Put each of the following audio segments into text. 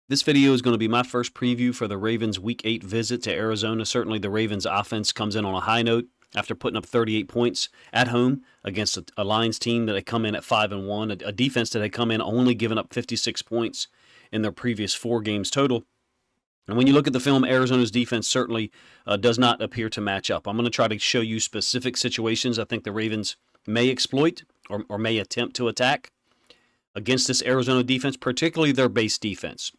This video is going to be my first preview for the Ravens' Week 8 visit to Arizona. Certainly the Ravens' offense comes in on a high note after putting up 38 points at home against a Lions team that had come in at 5-1, a defense that had come in only giving up 56 points in their previous 4 games total. And when you look at the film, Arizona's defense certainly does not appear to match up. I'm going to try to show you specific situations I think the Ravens may exploit or may attempt to attack against this Arizona defense, particularly their base defense.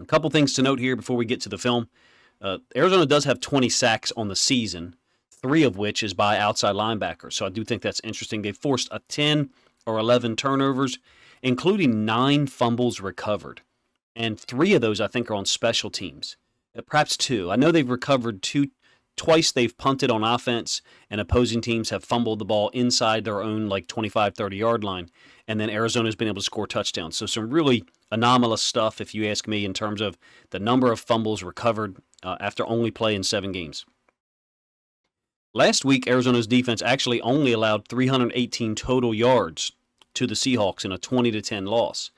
A couple things to note here before we get to the film. Arizona does have 20 sacks on the season, 3 of which is by outside linebackers. So I do think that's interesting. They forced 10 or 11 turnovers, including 9 fumbles recovered. And 3 of those, I think, are on special teams. Perhaps 2. I know they've recovered twice they've punted on offense, and opposing teams have fumbled the ball inside their own 25, 30-yard line. And then Arizona's been able to score touchdowns. So some really anomalous stuff, if you ask me, in terms of the number of fumbles recovered after only playing 7 games. Last week, Arizona's defense actually only allowed 318 total yards to the Seahawks in a 20-10 loss.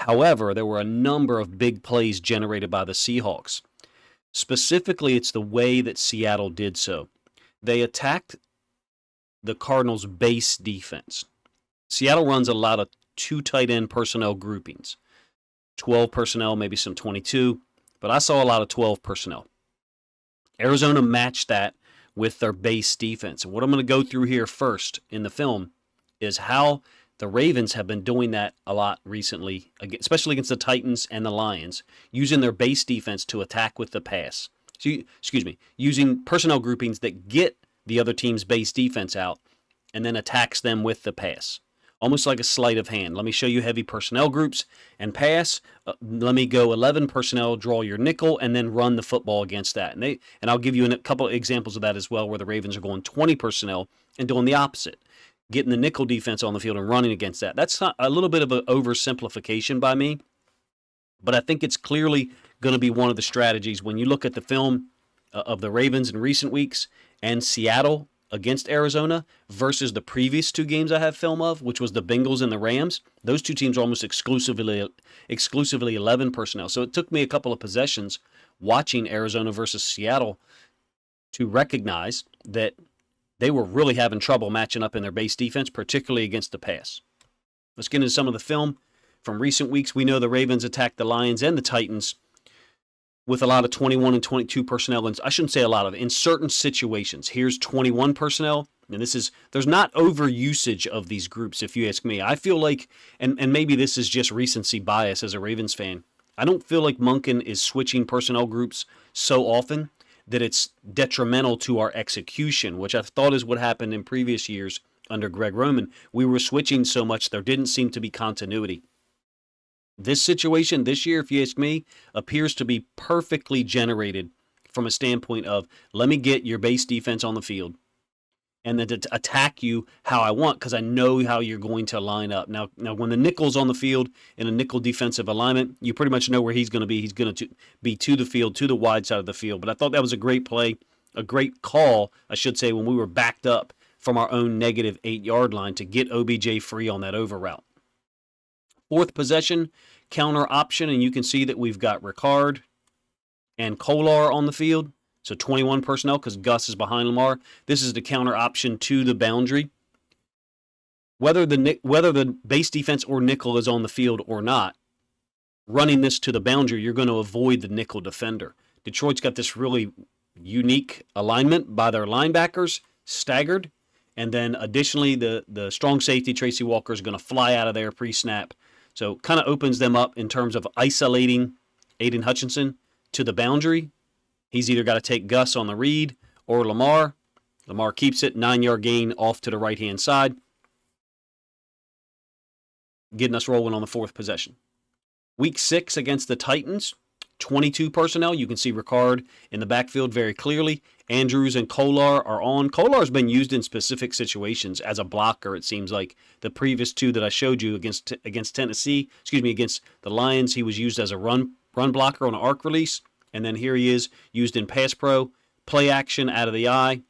However, there were a number of big plays generated by the Seahawks. Specifically, it's the way that Seattle did so. They attacked the Cardinals' base defense. Seattle runs a lot of 2 tight end personnel groupings. 12 personnel, maybe some 22, but I saw a lot of 12 personnel. Arizona matched that with their base defense. And what I'm going to go through here first in the film is how the Ravens have been doing that a lot recently, especially against the Titans and the Lions, using their base defense to attack with the pass. Using personnel groupings that get the other team's base defense out and then attacks them with the pass. Almost like a sleight of hand. Let me show you heavy personnel groups and pass. Let me go 11 personnel, draw your nickel, and then run the football against that. And I'll give you a couple of examples of that as well, where the Ravens are going 20 personnel and doing the opposite, getting the nickel defense on the field and running against that. That's not a little bit of an oversimplification by me, but I think it's clearly going to be one of the strategies when you look at the film of the Ravens in recent weeks and Seattle against Arizona versus the previous 2 games I have film of, which was the Bengals and the Rams. Those 2 teams are almost exclusively 11 personnel. So it took me a couple of possessions watching Arizona versus Seattle to recognize that they were really having trouble matching up in their base defense, particularly against the pass. Let's get into some of the film from recent weeks. We know the Ravens attacked the Lions and the Titans with a lot of 21 and 22 personnel. And I shouldn't say a lot of, in certain situations. Here's 21 personnel. And there's not overusage of these groups, if you ask me. I feel like, and maybe this is just recency bias as a Ravens fan, I don't feel like Monken is switching personnel groups so often that it's detrimental to our execution, which I thought is what happened in previous years under Greg Roman. We were switching so much, there didn't seem to be continuity. This situation this year, if you ask me, appears to be perfectly generated from a standpoint of, let me get your base defense on the field and then to attack you how I want, because I know how you're going to line up. Now, when the nickel's on the field in a nickel defensive alignment, you pretty much know where he's going to be. He's going to be to the field, to the wide side of the field. But I thought that was a great play, a great call, I should say, when we were backed up from our own negative 8-yard line to get OBJ free on that over route. 4th possession, counter option, and you can see that we've got Ricard and Kolar on the field. So 21 personnel because Gus is behind Lamar. This is the counter option to the boundary. Whether the base defense or nickel is on the field or not, running this to the boundary, you're going to avoid the nickel defender. Detroit's got this really unique alignment by their linebackers, staggered, and then additionally the strong safety, Tracy Walker, is going to fly out of there pre-snap. So kind of opens them up in terms of isolating Aiden Hutchinson to the boundary. He's either got to take Gus on the read or Lamar. Lamar keeps it, 9-yard gain off to the right-hand side, getting us rolling on the 4th possession. Week 6 against the Titans, 22 personnel. You can see Ricard in the backfield very clearly. Andrews and Kolar are on. Kolar's been used in specific situations as a blocker, it seems like. The previous 2 that I showed you against against the Lions, he was used as a run blocker on an arc release. And then here he is used in pass pro, play action out of the eye,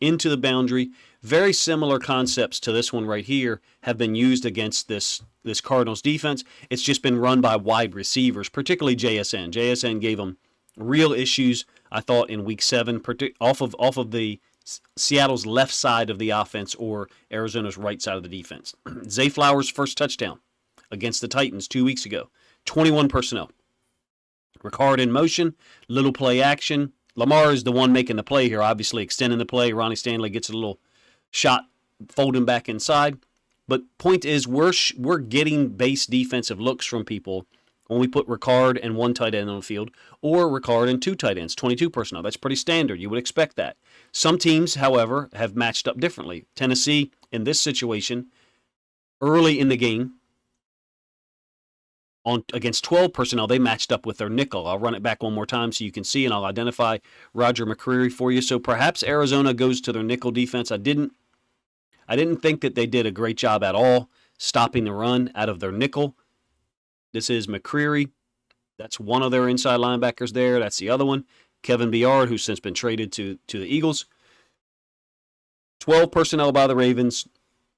into the boundary. Very similar concepts to this one right here have been used against this Cardinals defense. It's just been run by wide receivers, particularly JSN. JSN gave them real issues, I thought, in Week 7, off of the Seattle's left side of the offense or Arizona's right side of the defense. Zay Flowers' first touchdown against the Titans 2 weeks ago. 21 personnel. Ricard in motion, little play action. Lamar is the one making the play here, obviously extending the play. Ronnie Stanley gets a little shot, folding back inside. But point is, we're getting base defensive looks from people when we put Ricard and one tight end on the field, or Ricard and two tight ends, 22 personnel. That's pretty standard. You would expect that. Some teams, however, have matched up differently. Tennessee, in this situation, early in the game, against 12 personnel, they matched up with their nickel. I'll run it back one more time so you can see, and I'll identify Roger McCreary for you. So perhaps Arizona goes to their nickel defense. I didn't think that they did a great job at all stopping the run out of their nickel. This is McCreary. That's one of their inside linebackers there. That's the other one. Kevin Byard, who's since been traded to the Eagles. 12 personnel by the Ravens,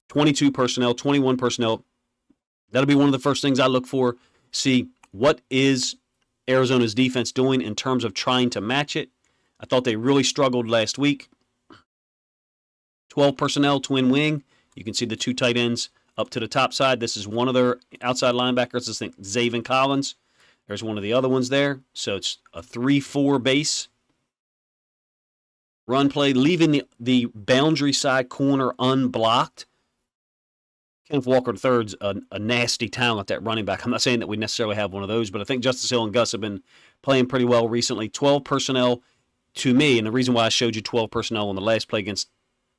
22 personnel, 21 personnel. That'll be one of the first things I look for. See, what is Arizona's defense doing in terms of trying to match it? I thought they really struggled last week. 12 personnel, twin wing. You can see the two tight ends up to the top side. This is one of their outside linebackers. I think Zaven Collins. There's one of the other ones there. So it's a 3-4 base. Run play, leaving the boundary side corner unblocked. Kenneth Walker III's a nasty talent at running back. I'm not saying that we necessarily have one of those, but I think Justice Hill and Gus have been playing pretty well recently. 12 personnel to me, and the reason why I showed you 12 personnel on the last play against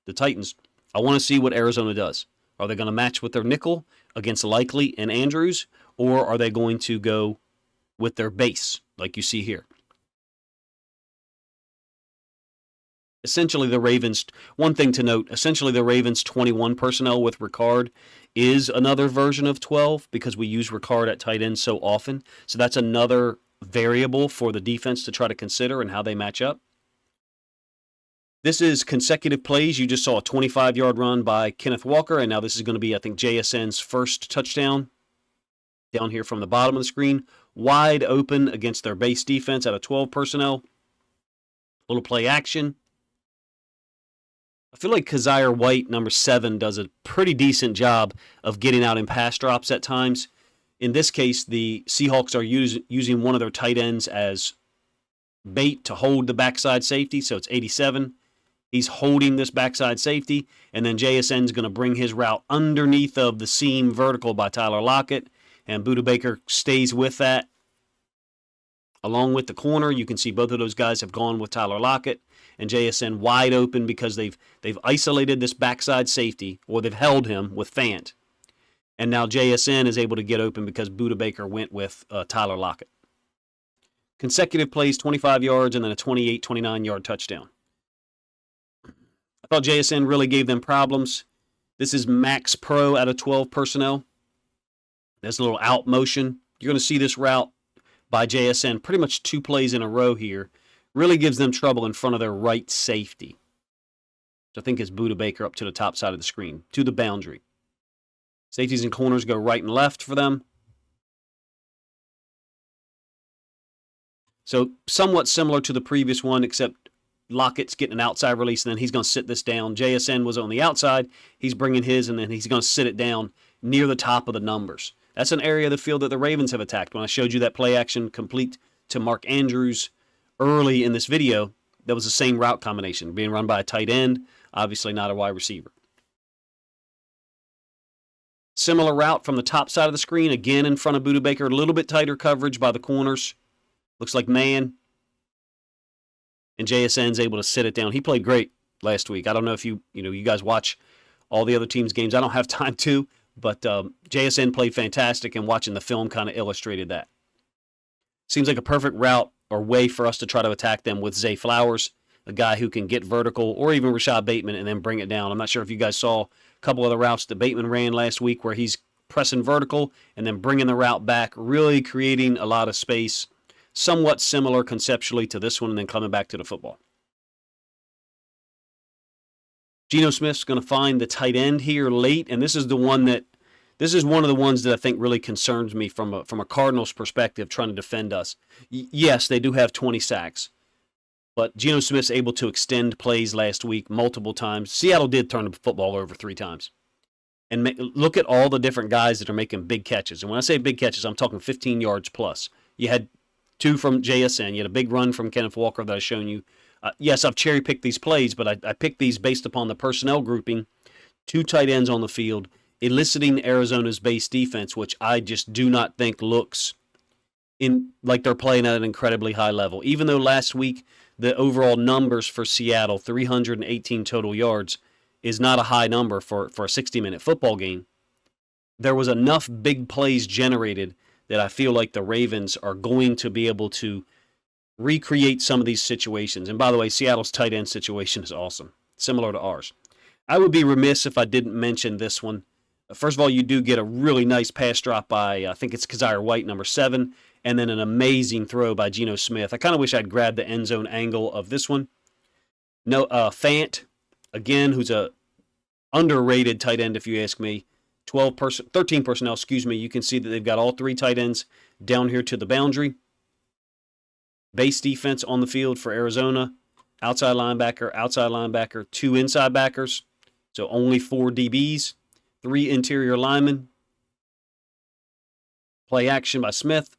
the Titans, I want to see what Arizona does. Are they going to match with their nickel against Likely and Andrews, or are they going to go with their base, like you see here? Essentially, the Ravens, one thing to note, essentially the Ravens' 21 personnel with Ricard is another version of 12 because we use Ricard at tight end so often. So that's another variable for the defense to try to consider and how they match up. This is consecutive plays. You just saw a 25-yard run by Kenneth Walker, and now this is going to be, I think, JSN's first touchdown. Down here from the bottom of the screen, wide open against their base defense out of 12 personnel. Little play action. I feel like Kazire White, number 7, does a pretty decent job of getting out in pass drops at times. In this case, the Seahawks are using one of their tight ends as bait to hold the backside safety, so it's 87. He's holding this backside safety, and then JSN's going to bring his route underneath of the seam vertical by Tyler Lockett, and Budda Baker stays with that. Along with the corner, you can see both of those guys have gone with Tyler Lockett, and JSN wide open because they've isolated this backside safety, or they've held him with Fant. And now JSN is able to get open because Budda Baker went with Tyler Lockett. Consecutive plays, 25 yards, and then a 28, 29-yard touchdown. I thought JSN really gave them problems. This is Max Pro out of 12 personnel. There's a little out motion. You're going to see this route by JSN pretty much 2 plays in a row here. Really gives them trouble in front of their right safety, which I think is Budda Baker up to the top side of the screen, to the boundary. Safeties and corners go right and left for them. So somewhat similar to the previous one, except Lockett's getting an outside release, and then he's going to sit this down. JSN was on the outside. He's bringing his, and then he's going to sit it down near the top of the numbers. That's an area of the field that the Ravens have attacked. When I showed you that play action complete to Mark Andrews early in this video, that was the same route combination, being run by a tight end, obviously not a wide receiver. Similar route from the top side of the screen, again in front of Budda Baker, a little bit tighter coverage by the corners. Looks like man. And JSN's able to sit it down. He played great last week. I don't know if you guys watch all the other teams' games. I don't have time to, but JSN played fantastic, and watching the film kind of illustrated that. Seems like a perfect route or way for us to try to attack them with Zay Flowers, a guy who can get vertical, or even Rashad Bateman, and then bring it down. I'm not sure if you guys saw a couple of the routes that Bateman ran last week where he's pressing vertical and then bringing the route back, really creating a lot of space. Somewhat similar conceptually to this one, and then coming back to the football. Geno Smith's going to find the tight end here late, and this is one of the ones that I think really concerns me from a Cardinals perspective, trying to defend us. Yes, they do have 20 sacks, but Geno Smith's able to extend plays last week multiple times. Seattle did turn the football over 3 times. And look at all the different guys that are making big catches. And when I say big catches, I'm talking 15 yards plus. You had 2 from JSN. You had a big run from Kenneth Walker that I've shown you. Yes, I've cherry-picked these plays, but I picked these based upon the personnel grouping. 2 tight ends on the field, eliciting Arizona's base defense, which I just do not think looks like they're playing at an incredibly high level. Even though last week the overall numbers for Seattle, 318 total yards, is not a high number for a 60-minute football game, there was enough big plays generated that I feel like the Ravens are going to be able to recreate some of these situations. And by the way, Seattle's tight end situation is awesome, similar to ours. I would be remiss if I didn't mention this one. First of all, you do get a really nice pass drop by, I think it's Kazire White, number 7, and then an amazing throw by Geno Smith. I kind of wish I'd grabbed the end zone angle of this one. No, Fant, again, who's a underrated tight end, if you ask me. 13 personnel, You can see that they've got all 3 tight ends down here to the boundary. Base defense on the field for Arizona. Outside linebacker, 2 inside backers. So only 4 DBs, 3 interior linemen. Play action by Smith.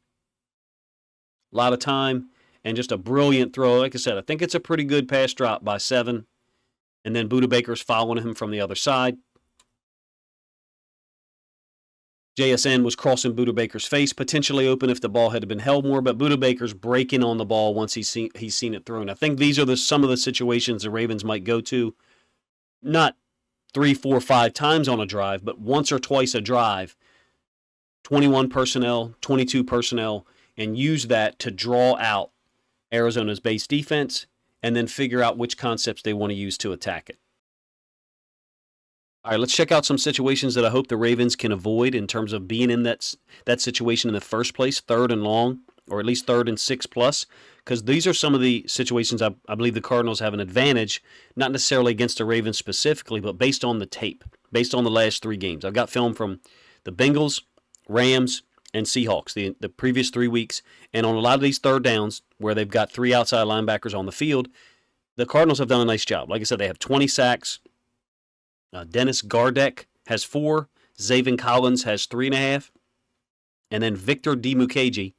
A lot of time and just a brilliant throw. Like I said, I think it's a pretty good pass drop by 7. And then Budda Baker's following him from the other side. JSN was crossing Budda Baker's face, potentially open if the ball had been held more, but Budda Baker's breaking on the ball once he's seen it thrown. I think these are some of the situations the Ravens might go to, not 3, 4, 5 times on a drive, but once or twice a drive, 21 personnel, 22 personnel, and use that to draw out Arizona's base defense and then figure out which concepts they want to use to attack it. All right, let's check out some situations that I hope the Ravens can avoid in terms of being in that situation in the first place, 3rd and long, or at least 3rd and 6 plus, because these are some of the situations I believe the Cardinals have an advantage, not necessarily against the Ravens specifically, but based on the tape, based on the last 3 games. I've got film from the Bengals, Rams, and Seahawks, the previous 3 weeks, and on a lot of these 3rd downs where they've got 3 outside linebackers on the field, the Cardinals have done a nice job. Like I said, they have 20 sacks. Dennis Gardeck has 4. Zaven Collins has 3.5. And then Victor Dimukeji,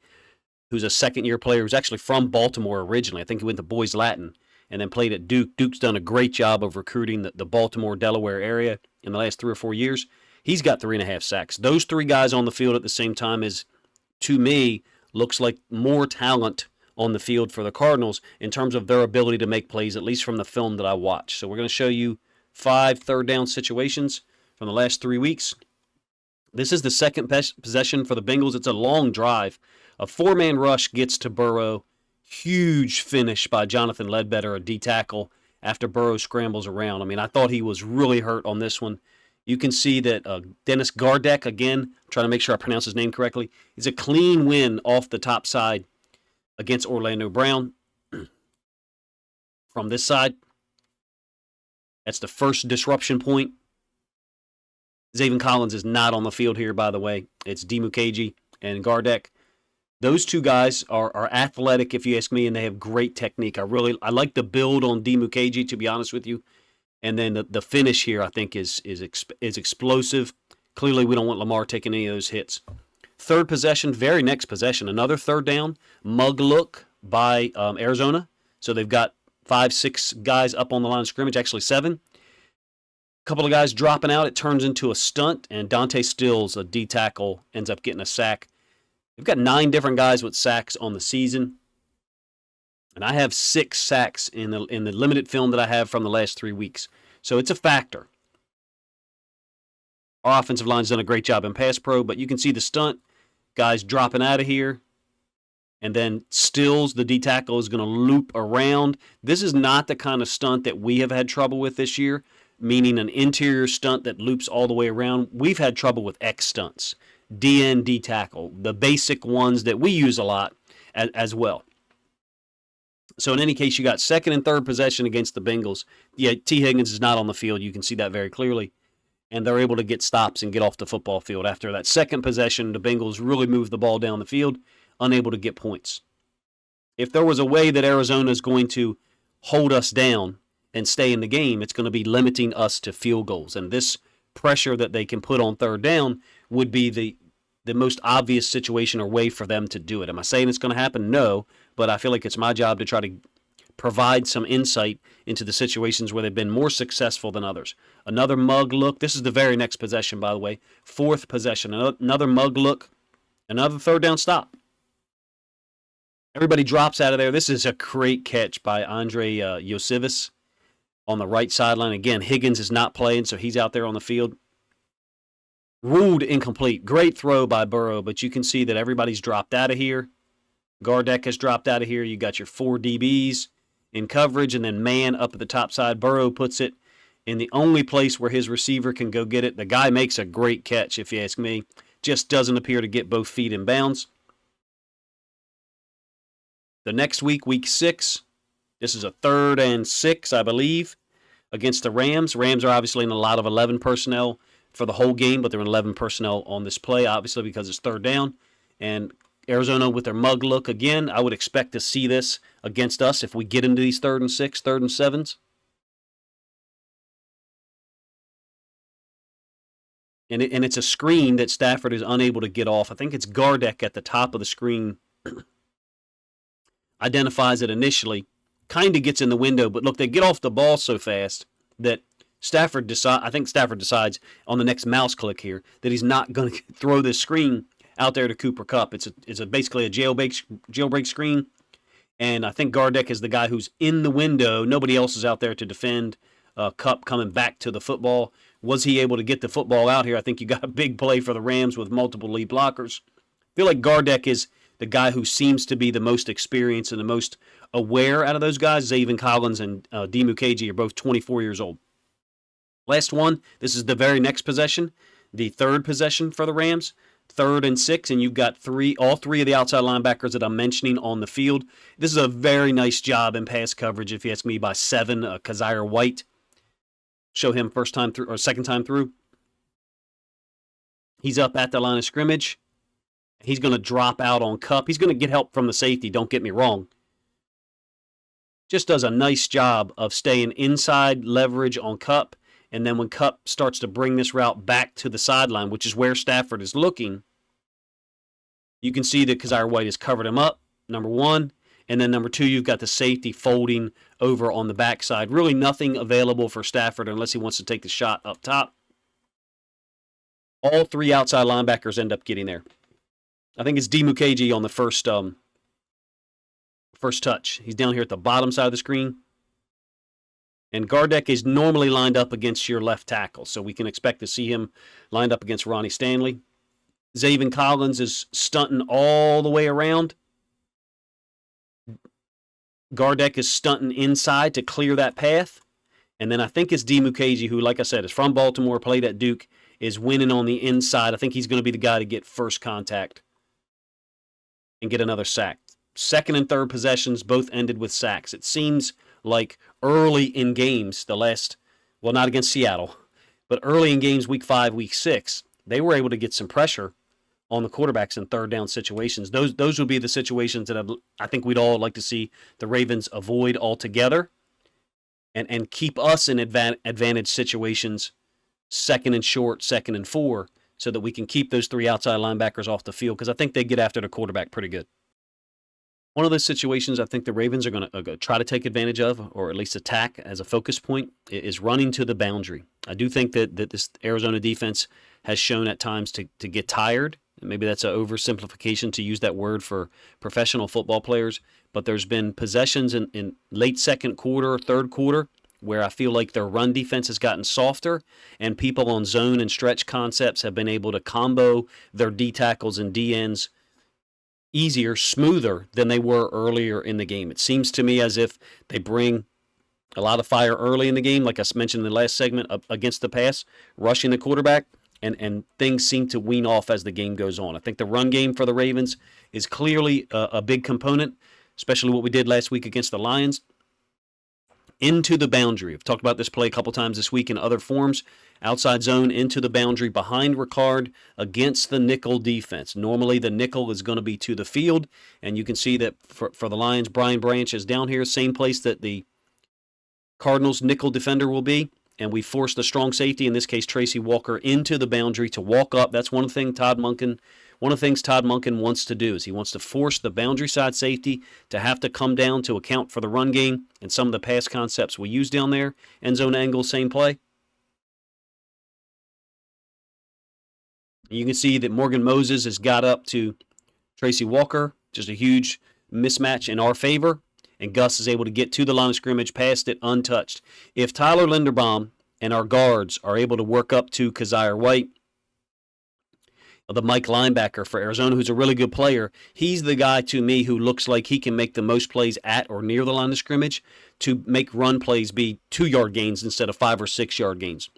who's a second-year player who's actually from Baltimore originally. I think he went to Boys Latin and then played at Duke. Duke's done a great job of recruiting the Baltimore, Delaware area in the last 3 or 4 years. He's got 3.5 sacks. Those 3 guys on the field at the same time is, to me, looks like more talent on the field for the Cardinals in terms of their ability to make plays, at least from the film that I watched. So we're going to show you 5 third down situations from the last 3 weeks. This is the second possession for the Bengals. It's a long drive. A 4-man rush gets to Burrow. Huge finish by Jonathan Ledbetter, a D tackle, after Burrow scrambles around. I mean, I thought he was really hurt on this one. You can see that Dennis Gardeck, again, trying to make sure I pronounce his name correctly, is a clean win off the top side against Orlando Brown. From this side, that's the first disruption point. Zaven Collins is not on the field here, by the way. It's Dimukeji and Gardeck. Those 2 guys are athletic, if you ask me, and they have great technique. I like the build on Dimukeji, to be honest with you. And then the finish here, I think, is explosive. Clearly, we don't want Lamar taking any of those hits. 3rd possession, very next possession, another 3rd down. Mug look by Arizona. So they've got 5, 6 guys up on the line of scrimmage, actually 7. A couple of guys dropping out. It turns into a stunt, and Dante Stills, a D tackle, ends up getting a sack. We've got 9 different guys with sacks on the season, and I have 6 sacks in the limited film that I have from the last 3 weeks. So it's a factor. Our offensive line's done a great job in pass pro, but you can see the stunt. Guys dropping out of here. And then Stills, the D tackle, is going to loop around. This is not the kind of stunt that we have had trouble with this year, meaning an interior stunt that loops all the way around. We've had trouble with X stunts, DN, D tackle, the basic ones that we use a lot as well. So in any case, you got second and third possession against the Bengals. Yeah, T. Higgins is not on the field. You can see that very clearly. And they're able to get stops and get off the football field. After that second possession, the Bengals really moved the ball down the field, unable to get points. If there was a way that Arizona is going to hold us down and stay in the game, it's going to be limiting us to field goals. And this pressure that they can put on third down would be the most obvious situation or way for them to do it. Am I saying it's going to happen? No, but I feel like it's my job to try to provide some insight into the situations where they've been more successful than others. Another mug look. This is the very next possession, by the way. Fourth possession. Another mug look. Another third down stop. Everybody drops out of there. This is a great catch by Andre Yosivas on the right sideline. Again, Higgins is not playing, so he's out there on the field. Ruled incomplete. Great throw by Burrow, but you can see that everybody's dropped out of here. Gardeck has dropped out of here. You got your 4 DBs in coverage, and then man up at the top side. Burrow puts it in the only place where his receiver can go get it. The guy makes a great catch, if you ask me. Just doesn't appear to get both feet in bounds. The next week, week 6, this is a 3rd and 6, I believe, against the Rams. Rams are obviously in a lot of 11 personnel for the whole game, but they're in 11 personnel on this play, obviously, because it's third down. And Arizona with their mug look again. I would expect to see this against us if we get into these 3rd and 6, 3rd and 7s. And it's a screen that Stafford is unable to get off. I think it's Gardeck at the top of the screen. Identifies it initially. Kind of gets in the window, but look, they get off the ball so fast that I think Stafford decides on the next mouse click here that he's not going to throw this screen out there to Cooper Kupp. It's basically a jailbreak screen, and I think Gardeck is the guy who's in the window. Nobody else is out there to defend Kupp coming back to the football. Was he able to get the football out here? I think you got a big play for the Rams with multiple lead blockers. I feel like Gardeck is the guy who seems to be the most experienced and the most aware out of those guys. Zaven Collins and D. Mukasey are both 24 years old. Last one, this is the very next possession, the 3rd possession for the Rams, 3rd and 6, and you've got all three of the outside linebackers that I'm mentioning on the field. This is a very nice job in pass coverage, if you ask me, by 7, Kazire White. Show him first time through or second time through. He's up at the line of scrimmage. He's going to drop out on Kupp. He's going to get help from the safety, don't get me wrong. Just does a nice job of staying inside leverage on Kupp. And then when Kupp starts to bring this route back to the sideline, which is where Stafford is looking, you can see that Kazire White has covered him up, number 1. And then number 2, you've got the safety folding over on the backside. Really nothing available for Stafford unless he wants to take the shot up top. All 3 outside linebackers end up getting there. I think it's D. Mukasey on the first touch. He's down here at the bottom side of the screen. And Gardeck is normally lined up against your left tackle, so we can expect to see him lined up against Ronnie Stanley. Zaven Collins is stunting all the way around. Gardeck is stunting inside to clear that path. And then I think it's D. Mukasey, who, like I said, is from Baltimore, played at Duke, is winning on the inside. I think he's going to be the guy to get first contact and get another sack. Second and third possessions both ended with sacks. It seems like early in games, not against Seattle, but early in games, week 5, week 6, they were able to get some pressure on the quarterbacks in third down situations. Those would be the situations that I think we'd all like to see the Ravens avoid altogether and keep us in advantage situations, 2nd and short, 2nd and 4, so that we can keep those 3 outside linebackers off the field, because I think they get after the quarterback pretty good. One of those situations I think the Ravens are going to try to take advantage of, or at least attack as a focus point, is running to the boundary. I do think that this Arizona defense has shown at times to get tired. Maybe that's an oversimplification to use that word for professional football players, but there's been possessions in late second quarter, third quarter, where I feel like their run defense has gotten softer, and people on zone and stretch concepts have been able to combo their D tackles and D ends easier, smoother than they were earlier in the game. It seems to me as if they bring a lot of fire early in the game, like I mentioned in the last segment, against the pass, rushing the quarterback, and things seem to wean off as the game goes on. I think the run game for the Ravens is clearly a big component. especially what we did last week against the Lions. Into the boundary. I've talked about this play a couple times this week in other forms. Outside zone into the boundary behind Ricard against the nickel defense. Normally the nickel is going to be to the field, and you can see that for the Lions, Brian Branch is down here, same place that the Cardinals nickel defender will be, and we forced the strong safety, in this case Tracy Walker, into the boundary to walk up. That's one of the things Todd Monken wants to do, is he wants to force the boundary side safety to have to come down to account for the run game and some of the pass concepts we use down there. End zone angle, same play. You can see that Morgan Moses has got up to Tracy Walker, just a huge mismatch in our favor, and Gus is able to get to the line of scrimmage, past it untouched. If Tyler Linderbaum and our guards are able to work up to Kazire White, the Mike linebacker for Arizona, who's a really good player, he's the guy to me who looks like he can make the most plays at or near the line of scrimmage to make run plays be 2-yard gains instead of 5 or 6 yard gains.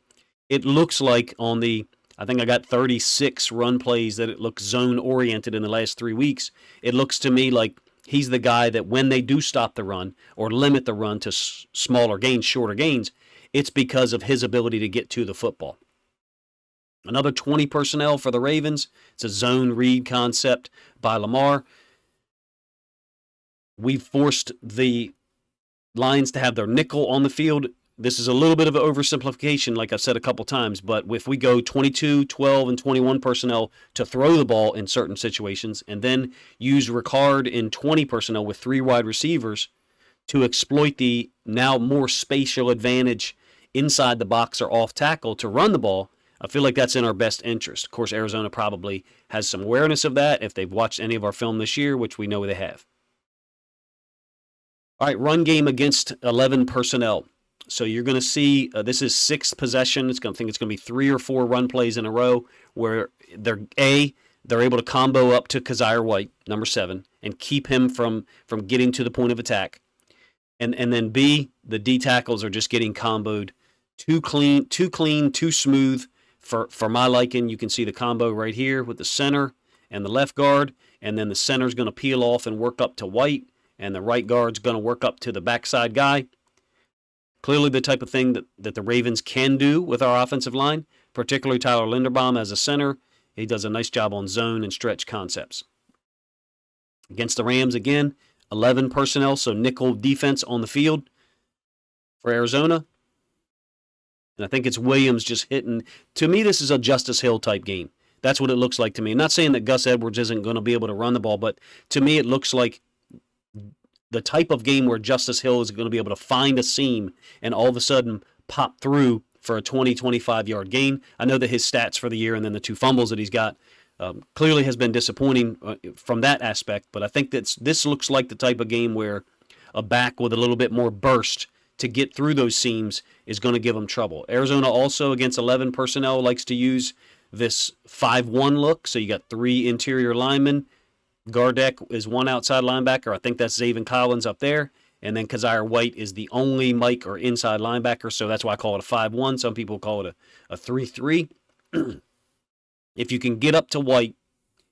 It looks like on the, I think I got 36 run plays that it looks zone oriented in the last 3 weeks. It looks to me like he's the guy that when they do stop the run or limit the run to smaller gains, shorter gains, it's because of his ability to get to the football. Another 20 personnel for the Ravens. It's a zone read concept by Lamar. We forced the Lions to have their nickel on the field. This is a little bit of an oversimplification, like I've said a couple times, but if we go 22, 12, and 21 personnel to throw the ball in certain situations, and then use Ricard in 20 personnel with 3 wide receivers to exploit the now more spatial advantage inside the box or off tackle to run the ball, I feel like that's in our best interest. Of course, Arizona probably has some awareness of that if they've watched any of our film this year, which we know they have. All right, run game against 11 personnel. So you're going to see this is 6th possession. I think it's going to be 3 or 4 run plays in a row where they're able to combo up to Kazire White, number 7, and keep him from getting to the point of attack. And then B, the D tackles are just getting comboed too clean, too smooth. For my liking, you can see the combo right here with the center and the left guard, and then the center's going to peel off and work up to White, and the right guard's going to work up to the backside guy. Clearly the type of thing that the Ravens can do with our offensive line, particularly Tyler Linderbaum as a center. He does a nice job on zone and stretch concepts. Against the Rams, again, 11 personnel, so nickel defense on the field for Arizona. And I think it's Williams just hitting. To me, this is a Justice Hill type game. That's what it looks like to me. I'm not saying that Gus Edwards isn't going to be able to run the ball, but to me it looks like the type of game where Justice Hill is going to be able to find a seam and all of a sudden pop through for a 20, 25-yard gain. I know that his stats for the year and then the 2 fumbles that he's got clearly has been disappointing from that aspect, but I think that this looks like the type of game where a back with a little bit more burst to get through those seams is going to give them trouble. Arizona also, against 11 personnel, likes to use this 5-1 look. So you got 3 interior linemen. Gardeck is 1 outside linebacker. I think that's Zaven Collins up there. And then Kazire White is the only Mike or inside linebacker. So that's why I call it a 5-1. Some people call it a 3-3. If you can get up to White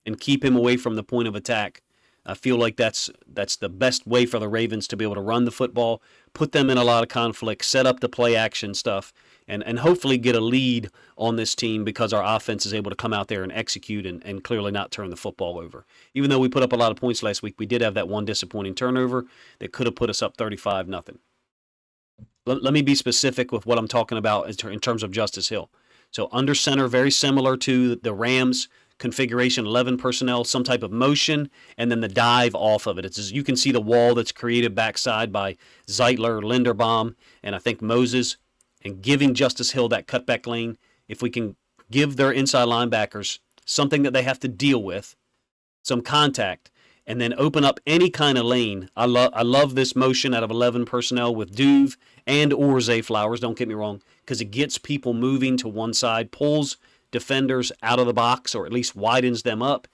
and keep him away from the point of attack, I feel like that's the best way for the Ravens to be able to run the football, put them in a lot of conflict, set up the play action stuff, and hopefully get a lead on this team because our offense is able to come out there and execute and clearly not turn the football over. Even though we put up a lot of points last week, we did have that one disappointing turnover that could have put us up 35-0. Let me be specific with what I'm talking about in terms of Justice Hill. So under center, very similar to the Rams configuration, 11 personnel, some type of motion, and then the dive off of it. It's as you can see the wall that's created backside by Zeitler, Linderbaum, and I think Moses, and giving Justice Hill that cutback lane. If we can give their inside linebackers something that they have to deal with, some contact, and then open up any kind of lane. I love this motion out of 11 personnel with Duve and or Zay Flowers, don't get me wrong, because it gets people moving to one side, pulls defenders out of the box or at least widens them up,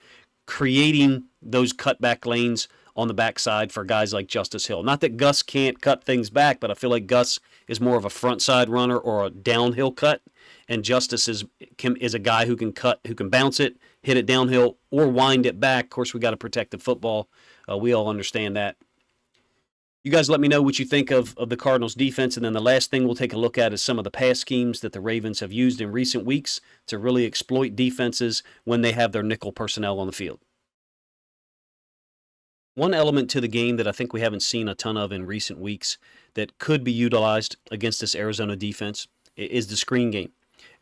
creating those cutback lanes on the backside for guys like Justice Hill. Not that Gus can't cut things back, but I feel like Gus is more of a front side runner or a downhill cut, and Justice is a guy who can cut, who can bounce it, hit it downhill, or wind it back. Of course, we got to protect the football. We all understand that. You guys let me know what you think of the Cardinals defense. And then the last thing we'll take a look at is some of the pass schemes that the Ravens have used in recent weeks to really exploit defenses when they have their nickel personnel on the field. One element to the game that I think we haven't seen a ton of in recent weeks that could be utilized against this Arizona defense is the screen game.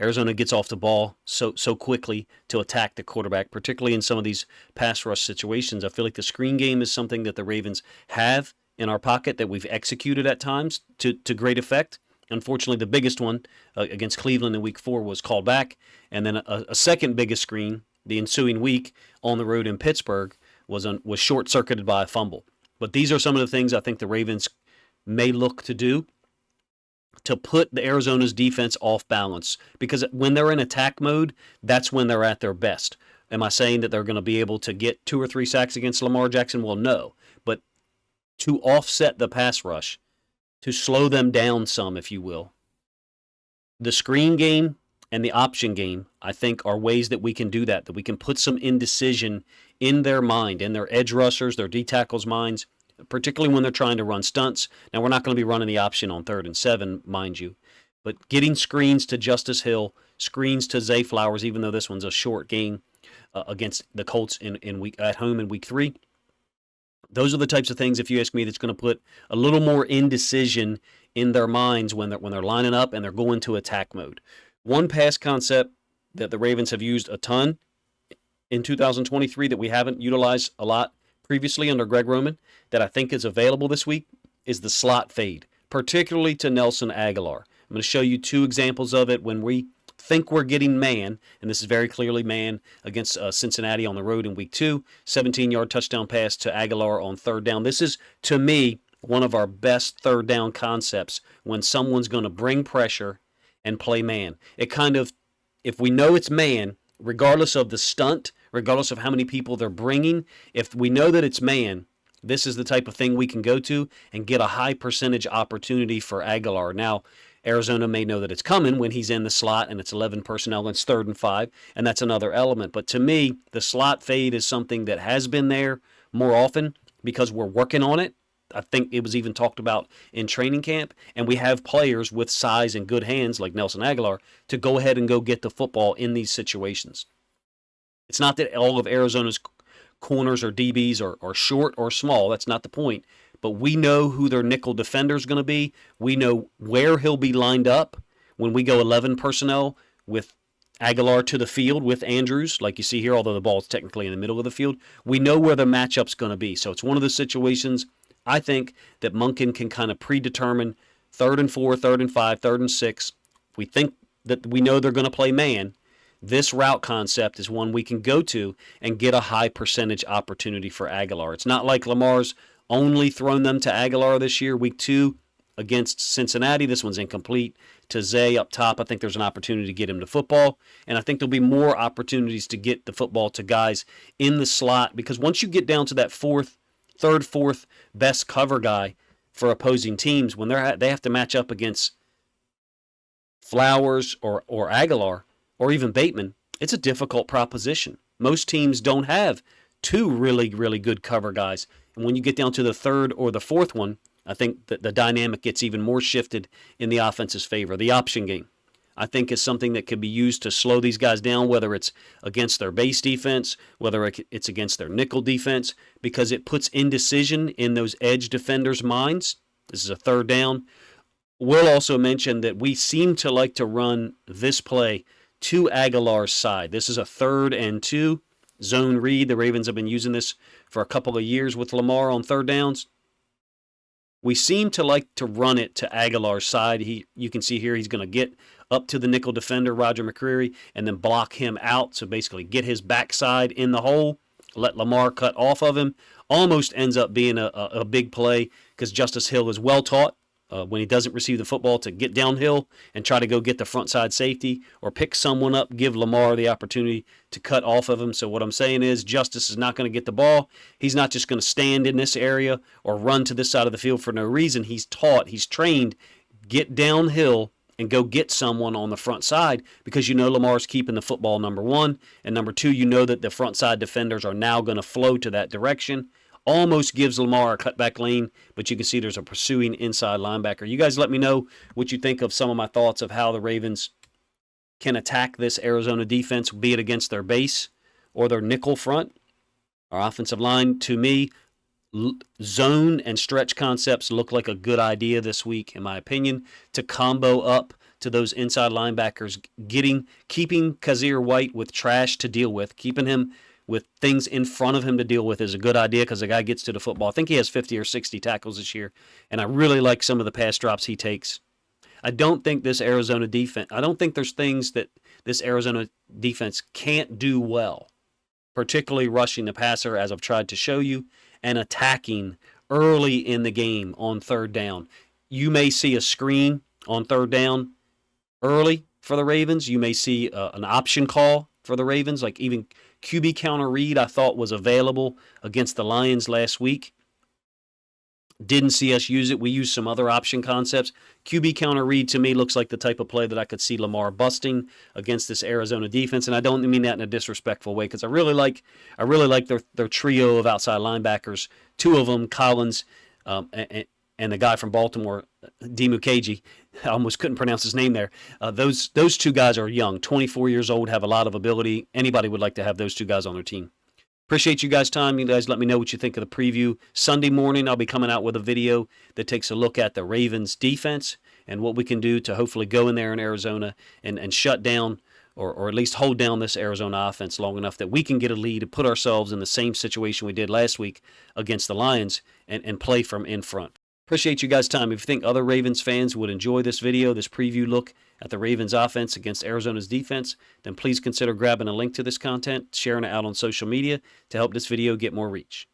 Arizona gets off the ball so quickly to attack the quarterback, particularly in some of these pass rush situations. I feel like the screen game is something that the Ravens have in our pocket that we've executed at times to great effect. Unfortunately, the biggest one against Cleveland in Week 4 was called back, and then a second biggest screen the ensuing week on the road in Pittsburgh was short-circuited by a fumble. But these are some of the things I think the Ravens may look to do to put the Arizona's defense off balance, because when they're in attack mode, that's when they're at their best. Am I saying that they're going to be able to get 2 or 3 sacks against Lamar Jackson? Well, no. But to offset the pass rush, to slow them down some, if you will, the screen game and the option game, I think, are ways that we can do that we can put some indecision in their mind, in their edge rushers, their D tackles' minds, particularly when they're trying to run stunts. Now, we're not going to be running the option on 3rd and 7, mind you, but getting screens to Justice Hill, screens to Zay Flowers, even though this one's a short game against the Colts at home in Week 3. Those are the types of things, if you ask me, that's going to put a little more indecision in their minds when they're lining up and they're going to attack mode. One pass concept that the Ravens have used a ton in 2023 that we haven't utilized a lot previously under Greg Roman that I think is available this week is the slot fade, particularly to Nelson Aguilar. I'm going to show you 2 examples of it when we think we're getting man, and this is very clearly man against Cincinnati on the road in Week 2, 17-yard touchdown pass to Aguilar on 3rd down. This is, to me, one of our best 3rd down concepts when someone's going to bring pressure and play man. It kind of, if we know it's man, regardless of the stunt, regardless of how many people they're bringing, if we know that it's man, this is the type of thing we can go to and get a high percentage opportunity for Aguilar. Now, Arizona may know that it's coming when he's in the slot and it's 11 personnel and it's 3rd and 5, and that's another element. But to me, the slot fade is something that has been there more often because we're working on it. I think it was even talked about in training camp, and we have players with size and good hands like Nelson Aguilar to go ahead and go get the football in these situations. It's not that all of Arizona's corners or DBs are short or small. That's not the point. But we know who their nickel defender is going to be. We know where he'll be lined up when we go 11 personnel with Aguilar to the field with Andrews, like you see here, although the ball's technically in the middle of the field. We know where the matchup's going to be. So it's one of those situations I think that Monken can kind of predetermine 3rd and 4, 3rd and 5, 3rd and 6. If we think that we know they're going to play man, this route concept is one we can go to and get a high percentage opportunity for Aguilar. It's not like Lamar's only thrown them to Aguilar this year. Week 2 against Cincinnati, this one's incomplete. To Zay up top, I think there's an opportunity to get him to football. And I think there'll be more opportunities to get the football to guys in the slot, because once you get down to that 3rd, 4th best cover guy for opposing teams, when they have to match up against Flowers or Aguilar or even Bateman, it's a difficult proposition. Most teams don't have 2 really, really good cover guys. And when you get down to the 3rd or the 4th one, I think that the dynamic gets even more shifted in the offense's favor. The option game, I think, is something that could be used to slow these guys down, whether it's against their base defense, whether it's against their nickel defense, because it puts indecision in those edge defenders' minds. This is a 3rd down. We'll also mention that we seem to like to run this play to Aguilar's side. This is a 3rd and 2 zone read. The Ravens have been using this for a couple of years with Lamar on 3rd downs. We seem to like to run it to Aguilar's side. You can see here he's going to get up to the nickel defender, Roger McCreary, and then block him out. So basically get his backside in the hole, let Lamar cut off of him. Almost ends up being a big play because Justice Hill is well taught when he doesn't receive the football to get downhill and try to go get the front side safety or pick someone up, give Lamar the opportunity to cut off of him. So what I'm saying is Justice is not going to get the ball. He's not just going to stand in this area or run to this side of the field for no reason. He's taught, he's trained, get downhill and go get someone on the front side because you know Lamar's keeping the football, number 1. And number 2, you know that the front side defenders are now going to flow to that direction. almost gives Lamar a cutback lane, but you can see there's a pursuing inside linebacker. You guys let me know what you think of some of my thoughts of how the Ravens can attack this Arizona defense, be it against their base or their nickel front. Our offensive line, to me, zone and stretch concepts look like a good idea this week, in my opinion, to combo up to those inside linebackers, keeping Kazir White with trash to deal with, keeping him with things in front of him to deal with is a good idea because the guy gets to the football. I think he has 50 or 60 tackles this year, and I really like some of the pass drops he takes. I don't think there's things that this Arizona defense can't do well, particularly rushing the passer, as I've tried to show you, and attacking early in the game on third down. You may see a screen on third down early for the Ravens. You may see an option call for the Ravens, like even QB counter read I thought was available against the Lions last week. Didn't see us use it. We used some other option concepts. QB counter read to me looks like the type of play that I could see Lamar busting against this Arizona defense, and I don't mean that in a disrespectful way because I really like their trio of outside linebackers. Two of them, Collins, and the guy from Baltimore, Dimukeji. I almost couldn't pronounce his name there. Those two guys are young, 24 years old, have a lot of ability. Anybody would like to have those two guys on their team. Appreciate you guys' time. You guys let me know what you think of the preview. Sunday morning, I'll be coming out with a video that takes a look at the Ravens defense and what we can do to hopefully go in there in Arizona and shut down or at least hold down this Arizona offense long enough that we can get a lead and put ourselves in the same situation we did last week against the Lions and play from in front. Appreciate you guys' time. If you think other Ravens fans would enjoy this video, this preview look at the Ravens offense against Arizona's defense, then please consider grabbing a link to this content, sharing it out on social media to help this video get more reach.